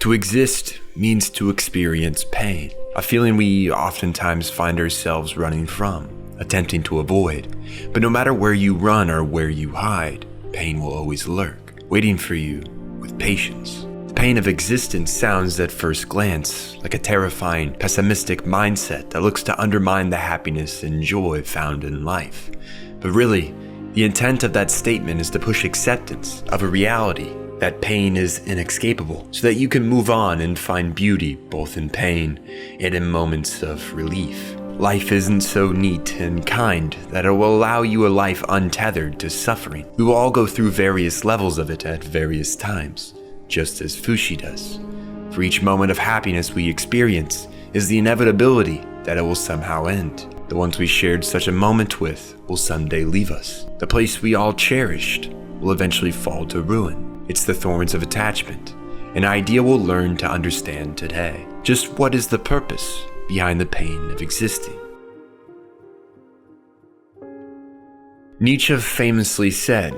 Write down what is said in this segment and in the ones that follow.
To exist means to experience pain, a feeling we oftentimes find ourselves running from, attempting to avoid. But no matter where you run or where you hide, pain will always lurk, waiting for you with patience. The pain of existence sounds at first glance like a terrifying, pessimistic mindset that looks to undermine the happiness and joy found in life. But really, the intent of that statement is to push acceptance of a reality that pain is inescapable, so that you can move on and find beauty both in pain and in moments of relief. Life isn't so neat and kind that it will allow you a life untethered to suffering. We will all go through various levels of it at various times, just as Fushi does. For each moment of happiness we experience is the inevitability that it will somehow end. The ones we shared such a moment with will someday leave us. The place we all cherished will eventually fall to ruin. It's the thorns of attachment, an idea we'll learn to understand today. Just what is the purpose behind the pain of existing? Nietzsche famously said,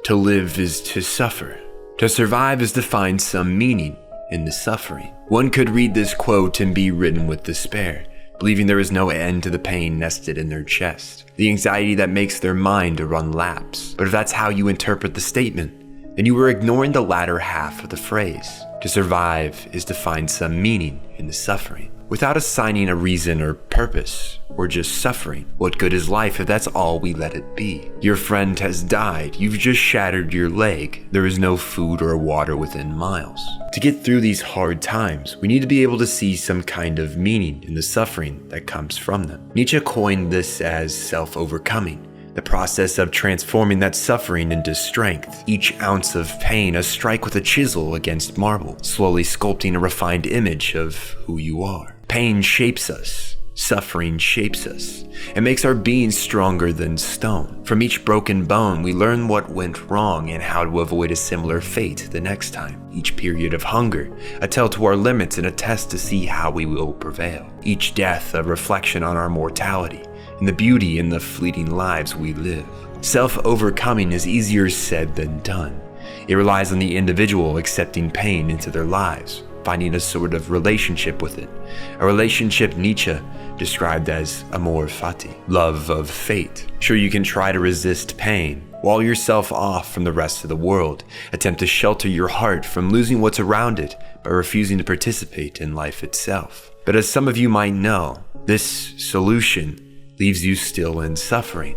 "To live is to suffer. To survive is to find some meaning in the suffering." One could read this quote and be ridden with despair, believing there is no end to the pain nested in their chest, the anxiety that makes their mind run laps. But if that's how you interpret the statement, then you were ignoring the latter half of the phrase. To survive is to find some meaning in the suffering. Without assigning a reason or purpose, we're just suffering. What good is life if that's all we let it be? Your friend has died. You've just shattered your leg. There is no food or water within miles. To get through these hard times, we need to be able to see some kind of meaning in the suffering that comes from them. Nietzsche coined this as self-overcoming, the process of transforming that suffering into strength. Each ounce of pain a strike with a chisel against marble, slowly sculpting a refined image of who you are. Pain shapes us. Suffering shapes us. It makes our being stronger than stone. From each broken bone, we learn what went wrong and how to avoid a similar fate the next time. Each period of hunger, a tell to our limits and a test to see how we will prevail. Each death, a reflection on our mortality and the beauty in the fleeting lives we live. Self-overcoming is easier said than done. It relies on the individual accepting pain into their lives, finding a sort of relationship with it. A relationship Nietzsche described as amor fati, love of fate. Sure, you can try to resist pain, wall yourself off from the rest of the world, attempt to shelter your heart from losing what's around it by refusing to participate in life itself. But as some of you might know, this solution leaves you still in suffering.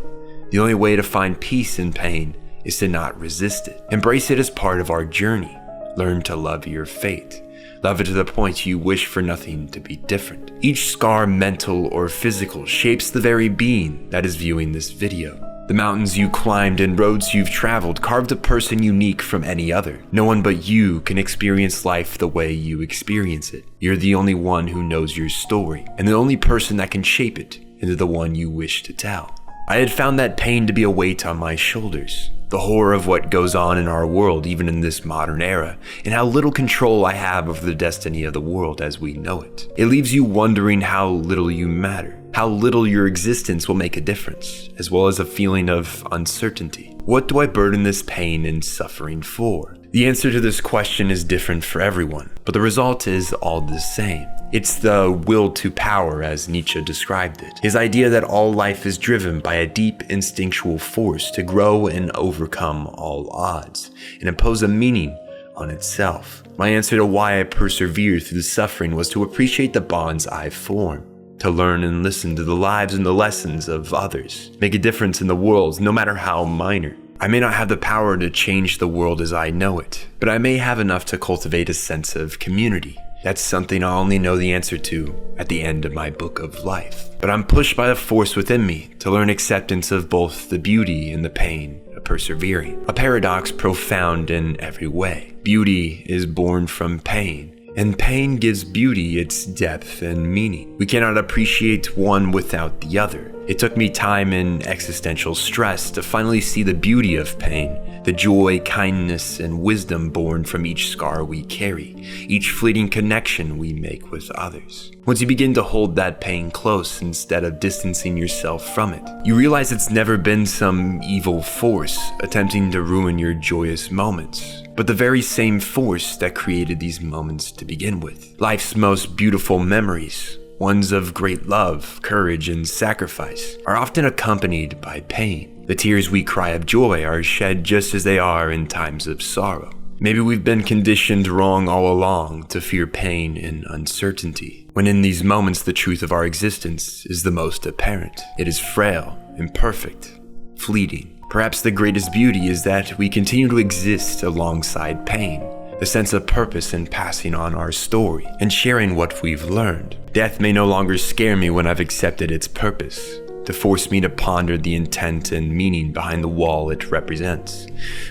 The only way to find peace in pain is to not resist it. Embrace it as part of our journey. Learn to love your fate. Love it to the point you wish for nothing to be different. Each scar, mental or physical, shapes the very being that is viewing this video. The mountains you climbed and roads you've traveled carved a person unique from any other. No one but you can experience life the way you experience it. You're the only one who knows your story, and the only person that can shape it into the one you wish to tell. I had found that pain to be a weight on my shoulders. The horror of what goes on in our world, even in this modern era, and how little control I have over the destiny of the world as we know it. It leaves you wondering how little you matter, how little your existence will make a difference, as well as a feeling of uncertainty. What do I burden this pain and suffering for? The answer to this question is different for everyone, but the result is all the same. It's the will to power, as Nietzsche described it. His idea that all life is driven by a deep instinctual force to grow and overcome all odds, and impose a meaning on itself. My answer to why I persevered through the suffering was to appreciate the bonds I formed, to learn and listen to the lives and the lessons of others, make a difference in the world, no matter how minor. I may not have the power to change the world as I know it, but I may have enough to cultivate a sense of community. That's something I'll only know the answer to at the end of my book of life. But I'm pushed by the force within me to learn acceptance of both the beauty and the pain of persevering. A paradox profound in every way. Beauty is born from pain, and pain gives beauty its depth and meaning. We cannot appreciate one without the other. It took me time and existential stress to finally see the beauty of pain, the joy, kindness, and wisdom born from each scar we carry, each fleeting connection we make with others. Once you begin to hold that pain close instead of distancing yourself from it, you realize it's never been some evil force attempting to ruin your joyous moments, but the very same force that created these moments to begin with. Life's most beautiful memories, ones of great love, courage, and sacrifice, are often accompanied by pain. The tears we cry of joy are shed just as they are in times of sorrow. Maybe we've been conditioned wrong all along to fear pain and uncertainty, when in these moments the truth of our existence is the most apparent. It is frail, imperfect, fleeting. Perhaps the greatest beauty is that we continue to exist alongside pain, the sense of purpose in passing on our story and sharing what we've learned. Death may no longer scare me when I've accepted its purpose, to force me to ponder the intent and meaning behind the wall it represents.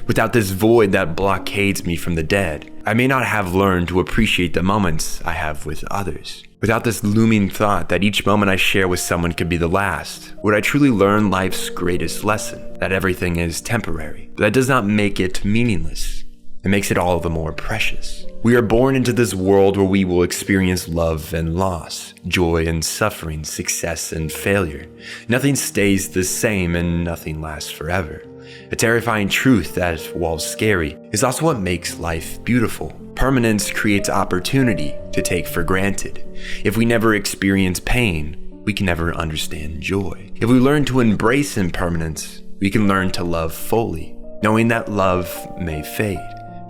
Without this void that blockades me from the dead, I may not have learned to appreciate the moments I have with others. Without this looming thought that each moment I share with someone could be the last, would I truly learn life's greatest lesson, that everything is temporary? But that does not make it meaningless. It makes it all the more precious. We are born into this world where we will experience love and loss, joy and suffering, success and failure. Nothing stays the same and nothing lasts forever. A terrifying truth that, while scary, is also what makes life beautiful. Permanence creates opportunity to take for granted. If we never experience pain, we can never understand joy. If we learn to embrace impermanence, we can learn to love fully, knowing that love may fade.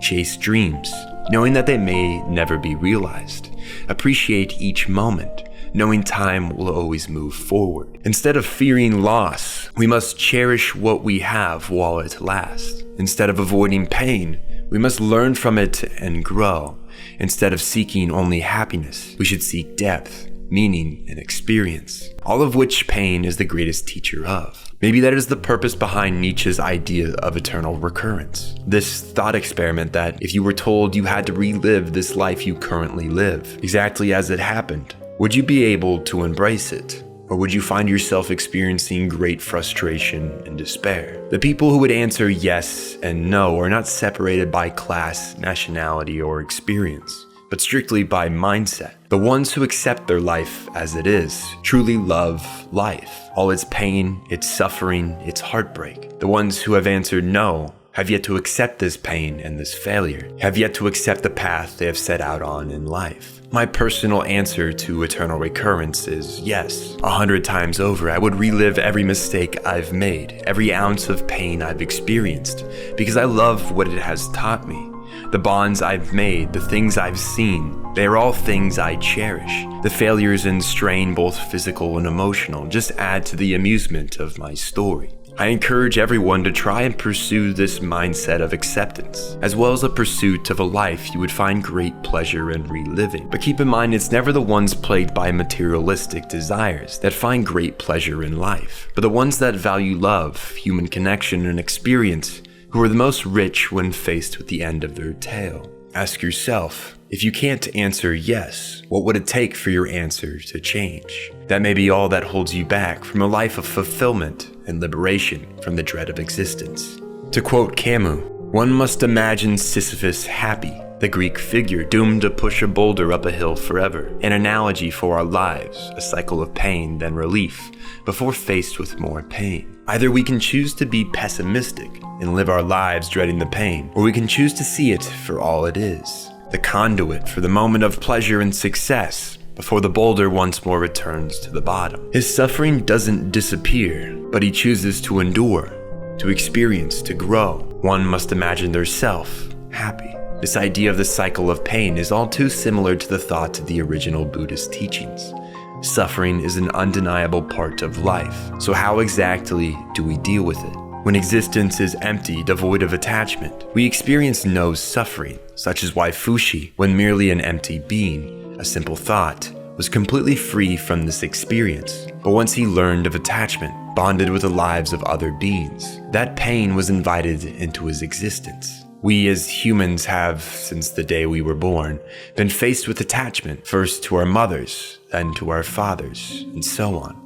Chase dreams, knowing that they may never be realized. Appreciate each moment, knowing time will always move forward. Instead of fearing loss, we must cherish what we have while it lasts. Instead of avoiding pain, we must learn from it and grow. Instead of seeking only happiness, we should seek depth, meaning, and experience, all of which pain is the greatest teacher of. Maybe that is the purpose behind Nietzsche's idea of eternal recurrence. This thought experiment that if you were told you had to relive this life you currently live, exactly as it happened, would you be able to embrace it? Or would you find yourself experiencing great frustration and despair? The people who would answer yes and no are not separated by class, nationality, or experience, but strictly by mindset. The ones who accept their life as it is truly love life, all its pain, its suffering, its heartbreak. The ones who have answered no have yet to accept this pain and this failure, have yet to accept the path they have set out on in life. My personal answer to eternal recurrence is yes. 100 times over, I would relive every mistake I've made, every ounce of pain I've experienced, because I love what it has taught me. The bonds I've made, the things I've seen, they are all things I cherish. The failures and strain, both physical and emotional, just add to the amusement of my story. I encourage everyone to try and pursue this mindset of acceptance, as well as a pursuit of a life you would find great pleasure in reliving. But keep in mind, it's never the ones plagued by materialistic desires that find great pleasure in life, but the ones that value love, human connection, and experience, who are the most rich when faced with the end of their tale. Ask yourself, if you can't answer yes, what would it take for your answer to change? That may be all that holds you back from a life of fulfillment and liberation from the dread of existence. To quote Camus, one must imagine Sisyphus happy, the Greek figure doomed to push a boulder up a hill forever, an analogy for our lives, a cycle of pain then relief, before faced with more pain. Either we can choose to be pessimistic and live our lives dreading the pain, or we can choose to see it for all it is, the conduit for the moment of pleasure and success, before the boulder once more returns to the bottom. His suffering doesn't disappear, but he chooses to endure, to experience, to grow. One must imagine their self happy. This idea of the cycle of pain is all too similar to the thought of the original Buddhist teachings. Suffering is an undeniable part of life, so how exactly do we deal with it? When existence is empty, devoid of attachment, we experience no suffering, such as why Fushi, when merely an empty being, a simple thought, was completely free from this experience. But once he learned of attachment, bonded with the lives of other beings, that pain was invited into his existence. We as humans have, since the day we were born, been faced with attachment, first to our mothers, then to our fathers, and so on.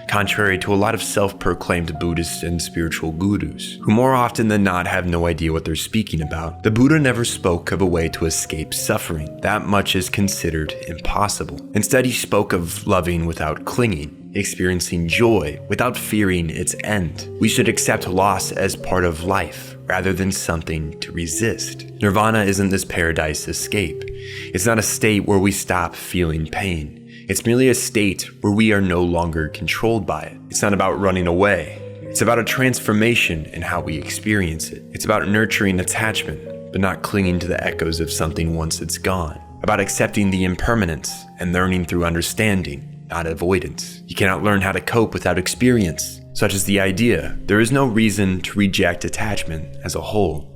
Contrary to a lot of self-proclaimed Buddhist and spiritual gurus, who more often than not have no idea what they're speaking about, the Buddha never spoke of a way to escape suffering. That much is considered impossible. Instead, he spoke of loving without clinging, experiencing joy without fearing its end. We should accept loss as part of life, rather than something to resist. Nirvana isn't this paradise escape. It's not a state where we stop feeling pain. It's merely a state where we are no longer controlled by it. It's not about running away. It's about a transformation in how we experience it. It's about nurturing attachment, but not clinging to the echoes of something once it's gone. About accepting the impermanence and learning through understanding, not avoidance. You cannot learn how to cope without experience, such as the idea there is no reason to reject attachment as a whole.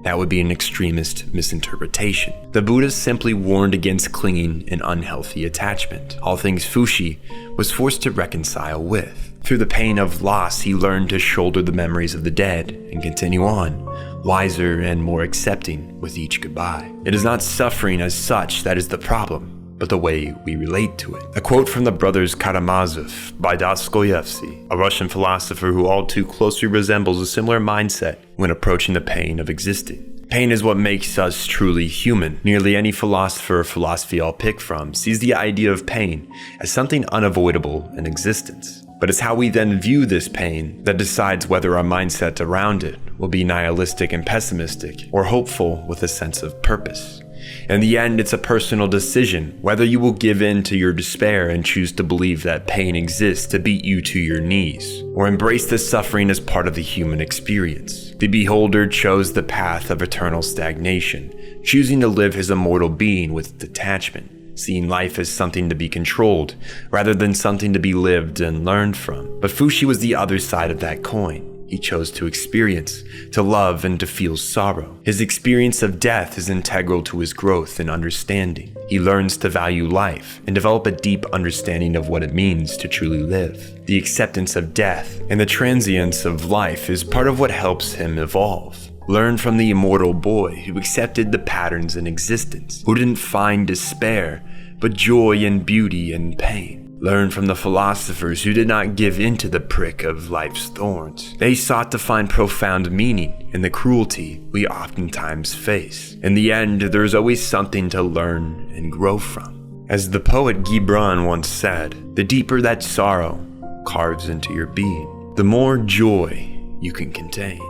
That would be an extremist misinterpretation. The Buddha simply warned against clinging and unhealthy attachment, all things Fuxi was forced to reconcile with. Through the pain of loss, he learned to shoulder the memories of the dead and continue on, wiser and more accepting with each goodbye. It is not suffering as such that is the problem, but the way we relate to it. A quote from the brothers Karamazov by Dostoevsky, a Russian philosopher who all too closely resembles a similar mindset when approaching the pain of existing. Pain is what makes us truly human. Nearly any philosopher or philosophy I'll pick from sees the idea of pain as something unavoidable in existence. But it's how we then view this pain that decides whether our mindset around it will be nihilistic and pessimistic or hopeful with a sense of purpose. In the end, it's a personal decision whether you will give in to your despair and choose to believe that pain exists to beat you to your knees, or embrace the suffering as part of the human experience. The beholder chose the path of eternal stagnation, choosing to live his immortal being with detachment, seeing life as something to be controlled rather than something to be lived and learned from. But Fuxi was the other side of that coin. He chose to experience, to love, and to feel sorrow. His experience of death is integral to his growth and understanding. He learns to value life and develop a deep understanding of what it means to truly live. The acceptance of death and the transience of life is part of what helps him evolve. Learn from the immortal boy who accepted the patterns in existence, who didn't find despair, but joy and beauty and pain. Learn from the philosophers who did not give in to the prick of life's thorns. They sought to find profound meaning in the cruelty we oftentimes face. In the end, there is always something to learn and grow from. As the poet Gibran once said, the deeper that sorrow carves into your being, the more joy you can contain.